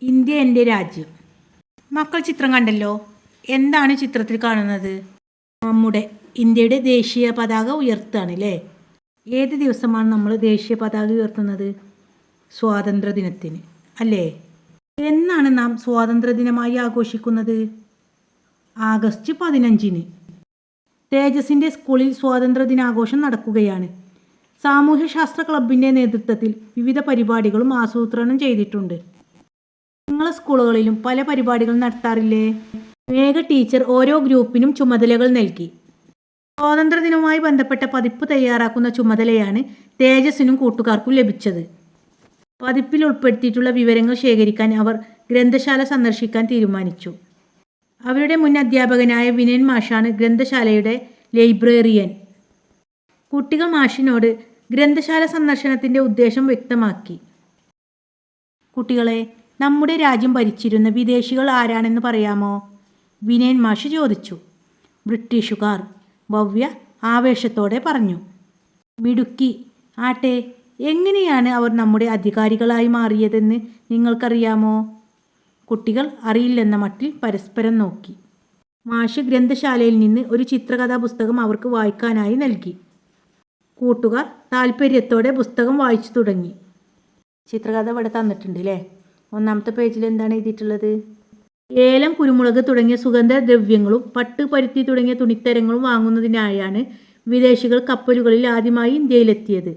India എൻ്റെ രാജ്യം. മക്കൾ ചിത്രം കണ്ടല്ലോ. എന്താണ് ചിത്രത്തിൽ കാണുന്നത്? നമ്മുടെ ഇന്ത്യയുടെ ദേശീയ പതാക ഉയർത്തുകയാണ് അല്ലേ? ഏത് ദിവസമാണ് നമ്മൾ ദേശീയ പതാക ഉയർത്തുന്നത്? സ്വാതന്ത്ര്യദിനത്തിന് അല്ലേ? എന്നാണ് നാം സ്വാതന്ത്ര്യദിനമായി ആഘോഷിക്കുന്നത്? ആഗസ്റ്റ് 15-ന്. തേജസിൻ്റെ സ്കൂളിൽ സ്വാതന്ത്ര്യദിനാഘോഷം നടക്കുകയാണ്. സാമൂഹ്യശാസ്ത്ര ക്ലബിൻ്റെ നേതൃത്വത്തിൽ വിവിധ പരിപാടികളും ആസൂത്രണം ചെയ്തിട്ടുണ്ട്. നിങ്ങളെ സ്കൂളുകളിലും പല പരിപാടികൾ നടത്താറില്ലേ? മേഘ ടീച്ചർ ഓരോ ഗ്രൂപ്പിനും ചുമതലകൾ നൽകി. സ്വാതന്ത്ര്യദിനവുമായി ബന്ധപ്പെട്ട പതിപ്പ് തയ്യാറാക്കുന്ന ചുമതലയാണ് തേജസിനും കൂട്ടുകാർക്കും ലഭിച്ചത്. പതിപ്പിൽ ഉൾപ്പെടുത്തിയിട്ടുള്ള വിവരങ്ങൾ ശേഖരിക്കാൻ അവർ ഗ്രന്ഥശാല സന്ദർശിക്കാൻ തീരുമാനിച്ചു. അവരുടെ മുൻ അധ്യാപകനായ വിനയൻ മാഷാണ് ഗ്രന്ഥശാലയുടെ ലൈബ്രറിയൻ. കുട്ടികൾ മാഷിനോട് ഗ്രന്ഥശാല സന്ദർശനത്തിൻ്റെ ഉദ്ദേശം വ്യക്തമാക്കി. കുട്ടികളെ, നമ്മുടെ രാജ്യം ഭരിച്ചിരുന്ന വിദേശികൾ ആരാണെന്ന് പറയാമോ? വിനയൻ മാഷ് ചോദിച്ചു. ബ്രിട്ടീഷുകാർ, ഭവ്യ ആവേശത്തോടെ പറഞ്ഞു. മിടുക്കി. ആട്ടെ, എങ്ങനെയാണ് അവർ നമ്മുടെ അധികാരികളായി മാറിയതെന്ന് നിങ്ങൾക്കറിയാമോ? കുട്ടികൾ അറിയില്ലെന്ന മട്ടിൽ പരസ്പരം നോക്കി. മാഷ് ഗ്രന്ഥശാലയിൽ നിന്ന് ഒരു ചിത്രകഥാ പുസ്തകം അവർക്ക് വായിക്കാനായി നൽകി. കൂട്ടുകാർ താല്പര്യത്തോടെ പുസ്തകം വായിച്ചു തുടങ്ങി. ചിത്രകഥ ഇവിടെ തന്നിട്ടുണ്ട് അല്ലേ? ഒന്നാമത്തെ പേജിൽ എന്താണ് എഴുതിയിട്ടുള്ളത്? ഏലം, കുരുമുളക് തുടങ്ങിയ സുഗന്ധദ്രവ്യങ്ങളും പട്ട്, പരുത്തി തുടങ്ങിയ തുണിത്തരങ്ങളും വാങ്ങുന്നതിനായാണ് വിദേശികൾ കപ്പലുകളിൽ ആദ്യമായി ഇന്ത്യയിലെത്തിയത്.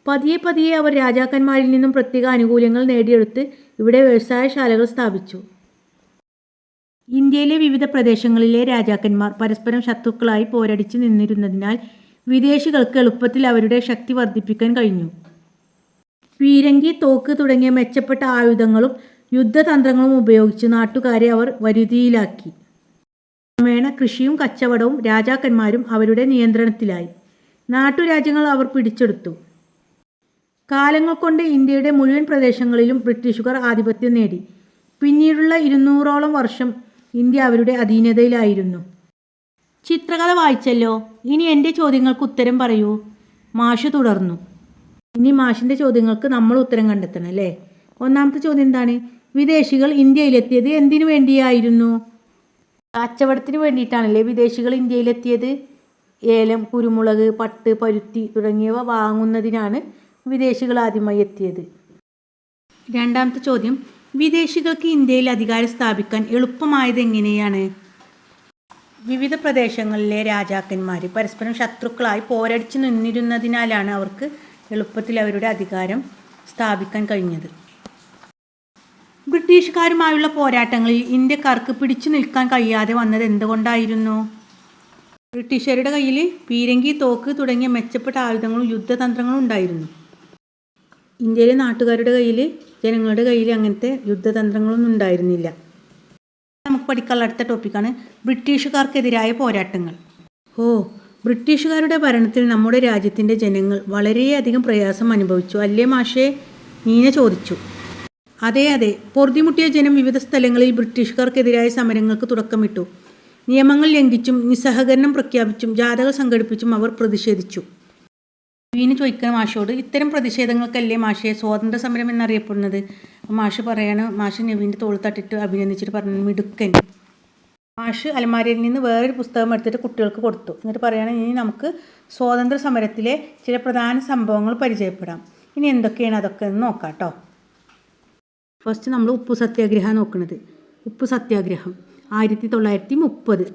പതിയെ പതിയെ അവർ രാജാക്കന്മാരിൽ നിന്നും പ്രത്യേക ആനുകൂല്യങ്ങൾ നേടിയെടുത്ത് ഇവിടെ വ്യവസായശാലകൾ സ്ഥാപിച്ചു. ഇന്ത്യയിലെ വിവിധ പ്രദേശങ്ങളിലെ രാജാക്കന്മാർ പരസ്പരം ശത്രുക്കളായി പോരടിച്ച് നിന്നിരുന്നതിനാൽ വിദേശികൾക്ക് എളുപ്പത്തിൽ അവരുടെ ശക്തി വർദ്ധിപ്പിക്കാൻ കഴിഞ്ഞു. പീരങ്കി, തോക്ക് തുടങ്ങിയ മെച്ചപ്പെട്ട ആയുധങ്ങളും യുദ്ധതന്ത്രങ്ങളും ഉപയോഗിച്ച് നാട്ടുകാരെ അവർ വരുതിയിലാക്കി. ക്രമേണ കൃഷിയും കച്ചവടവും രാജാക്കന്മാരും അവരുടെ നിയന്ത്രണത്തിലായി. നാട്ടുരാജ്യങ്ങൾ അവർ പിടിച്ചെടുത്തു. കാലങ്ങൾ കൊണ്ട് ഇന്ത്യയുടെ മുഴുവൻ പ്രദേശങ്ങളിലും ബ്രിട്ടീഷുകാർ ആധിപത്യം നേടി. പിന്നീടുള്ള 200ഓളം വർഷം ഇന്ത്യ അവരുടെ അധീനതയിലായിരുന്നു. ചിത്രകഥ വായിച്ചല്ലോ. ഇനി എൻ്റെ ചോദ്യങ്ങൾക്ക് ഉത്തരം പറയൂ. മാഷ് തുടർന്നു. ഇനി മാഷിൻ്റെ ചോദ്യങ്ങൾക്ക് നമ്മൾ ഉത്തരം കണ്ടെത്തണം അല്ലേ? ഒന്നാമത്തെ ചോദ്യം എന്താണ്? വിദേശികൾ ഇന്ത്യയിലെത്തിയത് എന്തിനു വേണ്ടിയായിരുന്നു? കച്ചവടത്തിന് വേണ്ടിയിട്ടാണല്ലേ വിദേശികൾ ഇന്ത്യയിലെത്തിയത്? ഏലം, കുരുമുളക്, പട്ട്, പരുത്തി തുടങ്ങിയവ വാങ്ങുന്നതിനാണ് വിദേശികൾ ആദ്യമായി എത്തിയത്. രണ്ടാമത്തെ ചോദ്യം, വിദേശികൾക്ക് ഇന്ത്യയിൽ അധികാരം സ്ഥാപിക്കാൻ എളുപ്പമായത് എങ്ങനെയാണ്? വിവിധ പ്രദേശങ്ങളിലെ രാജാക്കന്മാർ പരസ്പരം ശത്രുക്കളായി പോരടിച്ചു നിന്നിരുന്നതിനാലാണ് അവർക്ക് എളുപ്പത്തിൽ അവരുടെ അധികാരം സ്ഥാപിക്കാൻ കഴിഞ്ഞത്. ബ്രിട്ടീഷുകാരുമായുള്ള പോരാട്ടങ്ങളിൽ ഇന്ത്യക്കാർക്ക് പിടിച്ചു നിൽക്കാൻ കഴിയാതെ വന്നത് എന്തുകൊണ്ടായിരുന്നു? ബ്രിട്ടീഷുകാരുടെ കയ്യിൽ പീരങ്കി, തോക്ക് തുടങ്ങിയ മെച്ചപ്പെട്ട ആയുധങ്ങളും യുദ്ധതന്ത്രങ്ങളും ഉണ്ടായിരുന്നു. ഇന്ത്യയിലെ നാട്ടുകാരുടെ കയ്യിൽ, ജനങ്ങളുടെ കയ്യിൽ അങ്ങനത്തെ യുദ്ധതന്ത്രങ്ങളൊന്നും ഉണ്ടായിരുന്നില്ല. നമുക്ക് പഠിക്കാനുള്ള അടുത്ത ടോപ്പിക്കാണ് ബ്രിട്ടീഷുകാർക്കെതിരായ പോരാട്ടങ്ങൾ. ബ്രിട്ടീഷുകാരുടെ ഭരണത്തിൽ നമ്മുടെ രാജ്യത്തിൻ്റെ ജനങ്ങൾ വളരെയധികം പ്രയാസം അനുഭവിച്ചു അല്ലേ മാഷേ? നീന ചോദിച്ചു. അതെ, പൊറുതിമുട്ടിയ ജനം വിവിധ സ്ഥലങ്ങളിൽ ബ്രിട്ടീഷുകാർക്കെതിരായ സമരങ്ങൾക്ക് തുടക്കമിട്ടു. നിയമങ്ങൾ ലംഘിച്ചും നിസ്സഹകരണം പ്രഖ്യാപിച്ചും ജാഥകൾ സംഘടിപ്പിച്ചും അവർ പ്രതിഷേധിച്ചു. വീണ് ചോദിക്കുന്ന മാഷോട്, ഇത്തരം പ്രതിഷേധങ്ങൾക്കല്ലേ മാഷെ സ്വാതന്ത്ര്യ സമരം എന്നറിയപ്പെടുന്നത്? മാഷ് പറയാണ്, മാഷ് നവീൻ്റെ തോൾ തട്ടിട്ട് അഭിനന്ദിച്ചിട്ട് പറഞ്ഞു, മിടുക്കൻ. മാഷ് അലമാരയിൽ നിന്ന് വേറൊരു പുസ്തകം എടുത്തിട്ട് കുട്ടികൾക്ക് കൊടുത്തു. എന്നിട്ട് പറയാണ്, ഇനി നമുക്ക് സ്വാതന്ത്ര്യ സമരത്തിലെ ചില പ്രധാന സംഭവങ്ങൾ പരിചയപ്പെടാം. ഇനി എന്തൊക്കെയാണ് അതൊക്കെ എന്ന് നോക്കാം കേട്ടോ. ഫസ്റ്റ് നമ്മൾ ഉപ്പു സത്യാഗ്രഹം നോക്കുന്നത്. ഉപ്പു സത്യാഗ്രഹം 1930.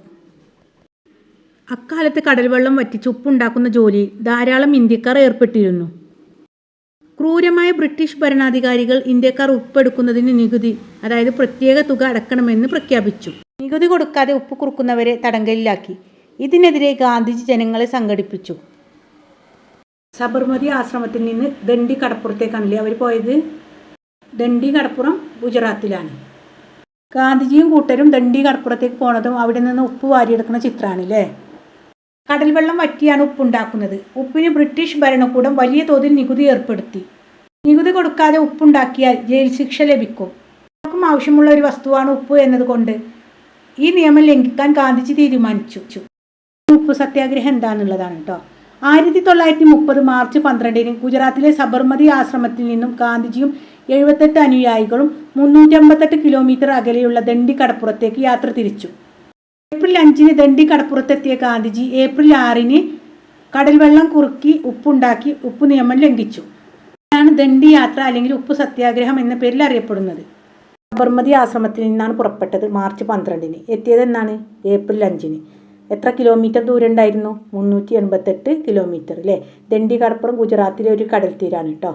അക്കാലത്ത് കടൽ വെള്ളം വറ്റിച്ച് ഉപ്പുണ്ടാക്കുന്ന ജോലിയിൽ ധാരാളം ഇന്ത്യക്കാർ ഏർപ്പെട്ടിരുന്നു. ക്രൂരമായ ബ്രിട്ടീഷ് ഭരണാധികാരികൾ ഇന്ത്യക്കാർ ഉപ്പെടുക്കുന്നതിന് നികുതി, അതായത് പ്രത്യേക തുക അടക്കണമെന്ന് പ്രഖ്യാപിച്ചു. നികുതി കൊടുക്കാതെ ഉപ്പ് കുറുക്കുന്നവരെ തടങ്കലിലാക്കി. ഇതിനെതിരെ ഗാന്ധിജി ജനങ്ങളെ സംഘടിപ്പിച്ചു. സബർമതി ആശ്രമത്തിൽ നിന്ന് ദണ്ഡി കടപ്പുറത്തേക്കാണല്ലേ അവർ പോയത്? ദണ്ഡി കടപ്പുറം ഗുജറാത്തിലാണ്. ഗാന്ധിജിയും കൂട്ടരും ദണ്ഡി കടപ്പുറത്തേക്ക് പോണതും അവിടെ നിന്ന് ഉപ്പ് വാരിയെടുക്കുന്ന ചിത്രമാണ് അല്ലേ? കടൽ വെള്ളം വറ്റിയാണ് ഉപ്പുണ്ടാക്കുന്നത്. ഉപ്പിന് ബ്രിട്ടീഷ് ഭരണകൂടം വലിയ തോതിൽ നികുതി ഏർപ്പെടുത്തി. നികുതി കൊടുക്കാതെ ഉപ്പുണ്ടാക്കിയാൽ ജയിൽ ശിക്ഷ ലഭിക്കും. ആർക്കും ആവശ്യമുള്ള ഒരു വസ്തുവാണ് ഉപ്പ് എന്നതുകൊണ്ട് ഈ നിയമം ലംഘിക്കാൻ ഗാന്ധിജി തീരുമാനിച്ചു. ഉപ്പ് സത്യാഗ്രഹം എന്താണെന്നുള്ളതാണ് കേട്ടോ. 1930 മാർച്ച് 12 ഗുജറാത്തിലെ സബർമതി ആശ്രമത്തിൽ നിന്നും ഗാന്ധിജിയും 78 അനുയായികളും 358 കിലോമീറ്റർ അകലെയുള്ള ദണ്ഡി കടപ്പുറത്തേക്ക് യാത്ര തിരിച്ചു. ഏപ്രിൽ 5 ദണ്ഡി കടപ്പുറത്തെത്തിയ ഗാന്ധിജി ഏപ്രിൽ 6 കടൽവെള്ളം കുറുക്കി ഉപ്പുണ്ടാക്കി ഉപ്പ് നിയമം ലംഘിച്ചു. ഇതാണ് ദണ്ഡി യാത്ര അല്ലെങ്കിൽ ഉപ്പ് സത്യാഗ്രഹം എന്ന പേരിൽ അറിയപ്പെടുന്നത്. സബർമതി ആശ്രമത്തിൽ നിന്നാണ് പുറപ്പെട്ടത് മാർച്ച് 12. എത്തിയത് എന്നാണ്? ഏപ്രിൽ 5. എത്ര കിലോമീറ്റർ ദൂരം ഉണ്ടായിരുന്നു? 388 കിലോമീറ്റർ അല്ലേ. ദണ്ഡി കടപ്പുറം ഗുജറാത്തിലെ ഒരു കടൽ തീരാണ് കേട്ടോ.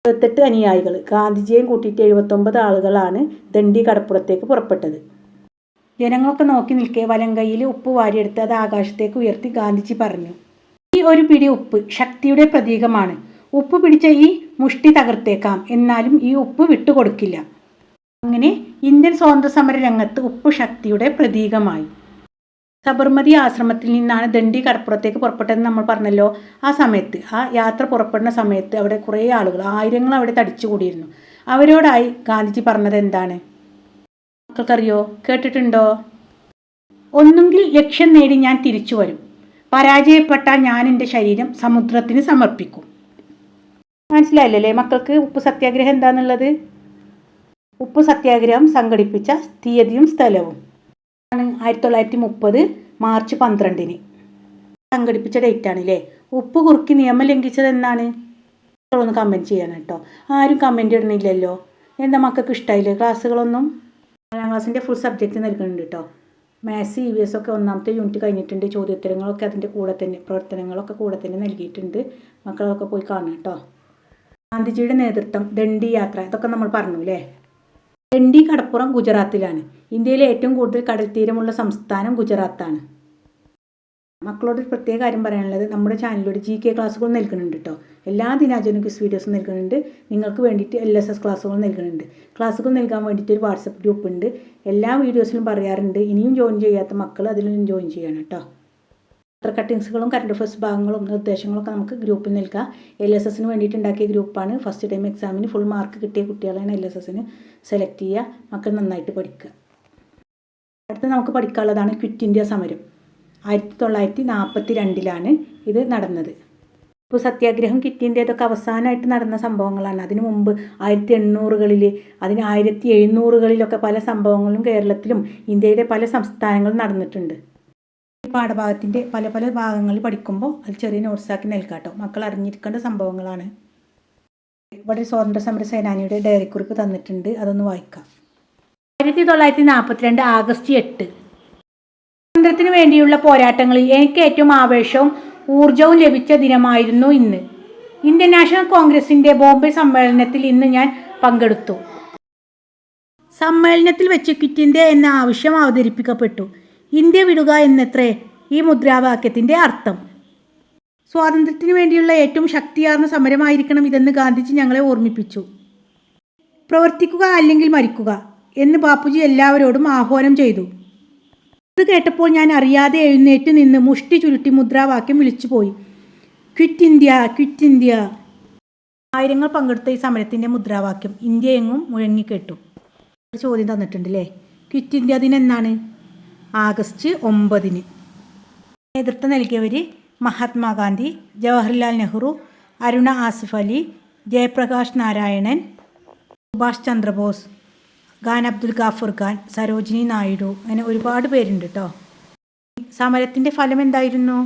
78 അനുയായികൾ, ഗാന്ധിജിയെയും കൂട്ടിയിട്ട് 79 ആളുകളാണ് ദണ്ഡി കടപ്പുറത്തേക്ക് പുറപ്പെട്ടത്. ജനങ്ങളൊക്കെ നോക്കി നിൽക്കെ വലം കൈയിൽ ഉപ്പ് വാരിയെടുത്ത് അത് ആകാശത്തേക്ക് ഉയർത്തി ഗാന്ധിജി പറഞ്ഞു, ഈ ഒരു പിടി ഉപ്പ് ശക്തിയുടെ പ്രതീകമാണ്. ഉപ്പ് പിടിച്ച ഈ മുഷ്ടി തകർത്തേക്കാം, എന്നാലും ഈ ഉപ്പ് വിട്ടുകൊടുക്കില്ല. അങ്ങനെ ഇന്ത്യൻ സ്വാതന്ത്ര്യ സമര രംഗത്ത് ഉപ്പ് ശക്തിയുടെ പ്രതീകമായി. സബർമതി ആശ്രമത്തിൽ നിന്നാണ് ദണ്ഡി കടപ്പുറത്തേക്ക് പുറപ്പെട്ടതെന്ന് നമ്മൾ പറഞ്ഞല്ലോ. ആ സമയത്ത്, ആ യാത്ര പുറപ്പെടുന്ന സമയത്ത് അവിടെ കുറേ ആളുകൾ, ആയിരങ്ങൾ അവിടെ തടിച്ചുകൂടിയിരുന്നു. അവരോടായി ഗാന്ധിജി പറഞ്ഞത് എന്താണ്? മക്കൾക്കറിയോ? കേട്ടിട്ടുണ്ടോ? ഒന്നുകിൽ ലക്ഷ്യം നേടി ഞാൻ തിരിച്ചു വരും, പരാജയപ്പെട്ടാൽ ഞാൻ എൻ്റെ ശരീരം സമുദ്രത്തിന് സമർപ്പിക്കും. മനസ്സിലായില്ലേ മക്കൾക്ക് ഉപ്പ് സത്യാഗ്രഹം എന്താണെന്നുള്ളത്? ഉപ്പ് സത്യാഗ്രഹം സംഘടിപ്പിച്ച തീയതിയും സ്ഥലവും ആണ് 1930 മാർച്ച് 12 സംഘടിപ്പിച്ച ഡേറ്റാണ് അല്ലേ. ഉപ്പ് കുറുക്കി നിയമം ലംഘിച്ചത് എന്നാണ്? ഒന്ന് കമൻറ്റ് ചെയ്യാൻ കേട്ടോ. ആരും കമൻറ്റ് ഇടുന്നില്ലല്ലോ. എന്താ മക്കൾക്ക് ഇഷ്ടമായില്ലേ ക്ലാസ്സുകളൊന്നും? 4ാം ക്ലാസ്സിൻ്റെ ഫുൾ സബ്ജക്റ്റ് നൽകുന്നുണ്ട് കേട്ടോ. മാത്സ് EVS ഒക്കെ 1ാമത്തെ യൂണിറ്റ് കഴിഞ്ഞിട്ടുണ്ട്. ചോദ്യോത്തരങ്ങളൊക്കെ അതിൻ്റെ കൂടെ തന്നെ, പ്രവർത്തനങ്ങളൊക്കെ കൂടെ തന്നെ നൽകിയിട്ടുണ്ട്. മക്കളൊക്കെ പോയി കാണുക കേട്ടോ. ഗാന്ധിജിയുടെ നേതൃത്വം, ദണ്ഡി യാത്ര, ഇതൊക്കെ നമ്മൾ പറഞ്ഞു അല്ലേ. ദണ്ഡി കടപ്പുറം ഗുജറാത്തിലാണ്. ഇന്ത്യയിലെ ഏറ്റവും കൂടുതൽ കടൽ തീരമുള്ള സംസ്ഥാനം ഗുജറാത്താണ്. മക്കളോട് ഒരു പ്രത്യേക കാര്യം പറയാനുള്ളത്, നമ്മുടെ ചാനലിലൂടെ GK ക്ലാസ്സുകൾ നൽകുന്നുണ്ട് കേട്ടോ. എല്ലാ ദിനാചരണ ക്വിസ് വീഡിയോസും നൽകുന്നുണ്ട്. നിങ്ങൾക്ക് വേണ്ടിയിട്ട് LSS ക്ലാസ്സുകൾ നൽകുന്നുണ്ട്. ക്ലാസ്സുകൾ നൽകാൻ വേണ്ടിയിട്ട് ഒരു വാട്സപ്പ് ഗ്രൂപ്പ് ഉണ്ട്. എല്ലാ വീഡിയോസിലും പറയാറുണ്ട്. ഇനിയും ജോയിൻ ചെയ്യാത്ത മക്കൾ അതിലും ജോയിൻ ചെയ്യണം കേട്ടോ. പത്ര കട്ടിങ്സുകളും കറണ്ട് അഫയേഴ്സ് ഭാഗങ്ങളും നിർദ്ദേശങ്ങളൊക്കെ നമുക്ക് ഗ്രൂപ്പിൽ നൽകാം. LSSന് വേണ്ടിയിട്ട് ഉണ്ടാക്കിയ ഗ്രൂപ്പാണ്. ഫസ്റ്റ് ടൈം എക്സാമിന് ഫുൾ മാർക്ക് കിട്ടിയ കുട്ടികളാണ് LSSന് സെലക്ട് ചെയ്യുക. മക്കൾ നന്നായിട്ട് പഠിക്കുക. അടുത്ത് നമുക്ക് പഠിക്കാനുള്ളതാണ് ക്വിറ്റ് ഇന്ത്യ സമരം. 1942 ഇത് നടന്നത്. ഇപ്പോൾ സത്യാഗ്രഹം, ക്വിറ്റ് ഇന്ത്യ ഇതൊക്കെ അവസാനമായിട്ട് നടന്ന സംഭവങ്ങളാണ്. അതിനു മുമ്പ് 1800കളിൽ, 1700കളിലൊക്കെ പല സംഭവങ്ങളും കേരളത്തിലും ഇന്ത്യയുടെ പല സംസ്ഥാനങ്ങളും നടന്നിട്ടുണ്ട്. ഈ പാഠഭാഗത്തിൻ്റെ പല പല ഭാഗങ്ങളിൽ പഠിക്കുമ്പോൾ അത് ചെറിയ നോട്ട്സാക്കി നൽകാം കേട്ടോ. മക്കൾ അറിഞ്ഞിരിക്കേണ്ട സംഭവങ്ങളാണ്. ഇവിടെ സ്വാതന്ത്ര്യ സമര സേനാനിയുടെ ഡയറി കുറിപ്പ് തന്നിട്ടുണ്ട്, അതൊന്ന് വായിക്കാം. 1942 ആഗസ്റ്റ് 8. സ്വാതന്ത്ര്യത്തിന് വേണ്ടിയുള്ള പോരാട്ടങ്ങളിൽ എനിക്ക് ഏറ്റവും ആവേശവും ഊർജവും ലഭിച്ച ദിനമായിരുന്നു ഇന്ന്. ഇന്ത്യൻ നാഷണൽ കോൺഗ്രസിൻ്റെ ബോംബെ സമ്മേളനത്തിൽ ഇന്ന് ഞാൻ പങ്കെടുത്തു. സമ്മേളനത്തിൽ വെച്ച് ക്വിറ്റ് ഇന്ത്യ എന്ന ആവശ്യം അവതരിപ്പിക്കപ്പെട്ടു. ഇന്ത്യ വിടുക എന്നത്രേ ഈ മുദ്രാവാക്യത്തിൻ്റെ അർത്ഥം. സ്വാതന്ത്ര്യത്തിന് വേണ്ടിയുള്ള ഏറ്റവും ശക്തിയാർന്ന സമരമായിരിക്കണം ഇതെന്ന് ഗാന്ധിജി ഞങ്ങളെ ഓർമ്മിപ്പിച്ചു. പ്രവർത്തിക്കുക അല്ലെങ്കിൽ മരിക്കുക എന്ന് ബാപ്പുജി എല്ലാവരോടും ആഹ്വാനം ചെയ്തു. ഇത് കേട്ടപ്പോൾ ഞാൻ അറിയാതെ എഴുന്നേറ്റ് നിന്ന് മുഷ്ടി ചുരുട്ടി മുദ്രാവാക്യം വിളിച്ചുപോയി, ക്വിറ്റ് ഇന്ത്യ, ക്വിറ്റ് ഇന്ത്യ. ആയിരങ്ങൾ പങ്കെടുത്ത ഈ സമരത്തിൻ്റെ മുദ്രാവാക്യം ഇന്ത്യ എങ്ങും മുഴങ്ങിക്കേട്ടു. ഒരു ചോദ്യം തന്നിട്ടുണ്ട് അല്ലേ. ക്വിറ്റ് ഇന്ത്യ ദിനം എന്നാണ്? ആഗസ്റ്റ് 9. നേതൃത്വം നൽകിയവർ മഹാത്മാഗാന്ധി, ജവഹർലാൽ നെഹ്റു, അരുണ ആസിഫ് അലി, ജയപ്രകാശ് നാരായണൻ, സുഭാഷ് ചന്ദ്രബോസ്, ഖാൻ അബ്ദുൽ ഗാഫർ ഖാൻ, സരോജിനി നായിഡു, അങ്ങനെ ഒരുപാട് പേരുണ്ട് കേട്ടോ. സമരത്തിൻ്റെ ഫലം എന്തായിരുന്നു?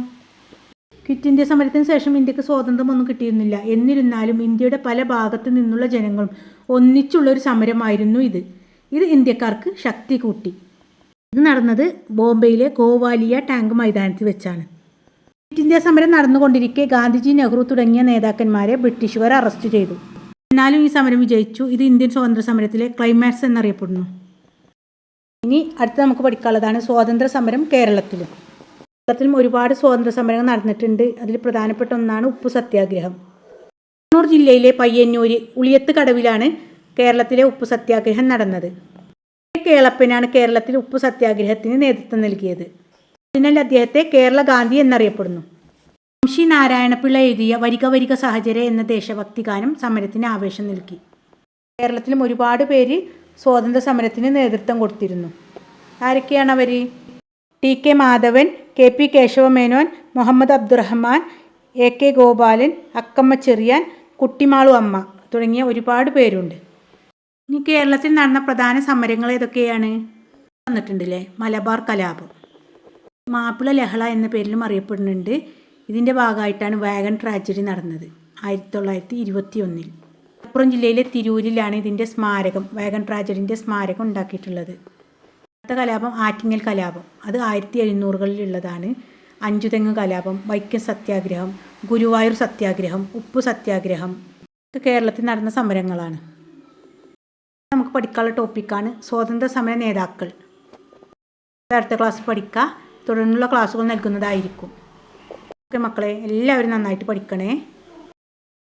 ക്വിറ്റ് ഇന്ത്യ സമരത്തിന് ശേഷം ഇന്ത്യക്ക് സ്വാതന്ത്ര്യമൊന്നും കിട്ടിയിരുന്നില്ല. എന്നിരുന്നാലും ഇന്ത്യയുടെ പല ഭാഗത്തു നിന്നുള്ള ജനങ്ങളും ഒന്നിച്ചുള്ളൊരു സമരമായിരുന്നു ഇത്. ഇത് ഇന്ത്യക്കാർക്ക് ശക്തി കൂട്ടി. ഇത് നടന്നത് ബോംബെയിലെ ഗോവാലിയ ടാങ്ക് മൈതാനത്തിൽ വെച്ചാണ്. ക്വിറ്റ് ഇന്ത്യ സമരം നടന്നുകൊണ്ടിരിക്കെ ഗാന്ധിജി, നെഹ്റു തുടങ്ങിയ നേതാക്കന്മാരെ ബ്രിട്ടീഷുകാർ അറസ്റ്റ് ചെയ്തു. എന്നാലും ഈ സമരം വിജയിച്ചു. ഇത് ഇന്ത്യൻ സ്വാതന്ത്ര്യ സമരത്തിലെ ക്ലൈമാക്സ് എന്നറിയപ്പെടുന്നു. ഇനി അടുത്ത് നമുക്ക് പഠിക്കാനുള്ളതാണ് സ്വാതന്ത്ര്യ സമരം കേരളത്തിലും. കേരളത്തിലും ഒരുപാട് സ്വാതന്ത്ര്യ സമരങ്ങൾ നടന്നിട്ടുണ്ട്. അതിൽ പ്രധാനപ്പെട്ട ഒന്നാണ് ഉപ്പ് സത്യാഗ്രഹം. കണ്ണൂർ ജില്ലയിലെ പയ്യന്നൂർ ഉളിയത്ത് കടവിലാണ് കേരളത്തിലെ ഉപ്പ് സത്യാഗ്രഹം നടന്നത്. കേളപ്പനാണ് കേരളത്തിൽ ഉപ്പ് സത്യാഗ്രഹത്തിന് നേതൃത്വം നൽകിയത്. അതിനാൽ അദ്ദേഹത്തെ കേരള ഗാന്ധി എന്നറിയപ്പെടുന്നു. വംശി നാരായണപിള്ള എഴുതിയ വരിക വരിക സഹചര്യ എന്ന ദേശഭക്തി ഗാനം സമരത്തിന് ആവേശം നൽകി. കേരളത്തിലും ഒരുപാട് പേര് സ്വാതന്ത്ര്യ സമരത്തിന് നേതൃത്വം കൊടുത്തിരുന്നു. ആരൊക്കെയാണ് അവർ? TK Madhavan, KP Kesava Menon, Muhammad Abdurahman, AK Gopalan, Akkamma Cherian, Kuttimalu അമ്മ. തുടങ്ങിയ ഒരുപാട് പേരുണ്ട്. ഇനി കേരളത്തിൽ നടന്ന പ്രധാന സമരങ്ങൾ ഏതൊക്കെയാണ് വന്നിട്ടുണ്ടല്ലേ? മലബാർ കലാപം, മാപ്പിള ലഹള എന്ന പേരിലും അറിയപ്പെടുന്നുണ്ട്. ഇതിൻ്റെ ഭാഗമായിട്ടാണ് വാഗൺ ട്രാജഡി നടന്നത് 1921. മലപ്പുറം ജില്ലയിലെ തിരൂരിലാണ് ഇതിൻ്റെ സ്മാരകം, വാഗൺ ട്രാജഡിൻ്റെ സ്മാരകം ഉണ്ടാക്കിയിട്ടുള്ളത്. അടുത്ത കലാപം ആറ്റിങ്ങൽ കലാപം, അത് 1700-കളിലുള്ളതാണ്. അഞ്ചുതെങ്ങ് കലാപം, വൈക്കം സത്യാഗ്രഹം, ഗുരുവായൂർ സത്യാഗ്രഹം, ഉപ്പു സത്യാഗ്രഹം ഒക്കെ കേരളത്തിൽ നടന്ന സമരങ്ങളാണ്. നമുക്ക് പഠിക്കാനുള്ള ടോപ്പിക്കാണ് സ്വാതന്ത്ര്യ സമര നേതാക്കൾ. അടുത്ത ക്ലാസ് പഠിക്കുക, തുടർന്നുള്ള ക്ലാസ്സുകൾ നൽകുന്നതായിരിക്കും. ഓക്കെ മക്കളെ, എല്ലാവരും നന്നായിട്ട് പഠിക്കണേ.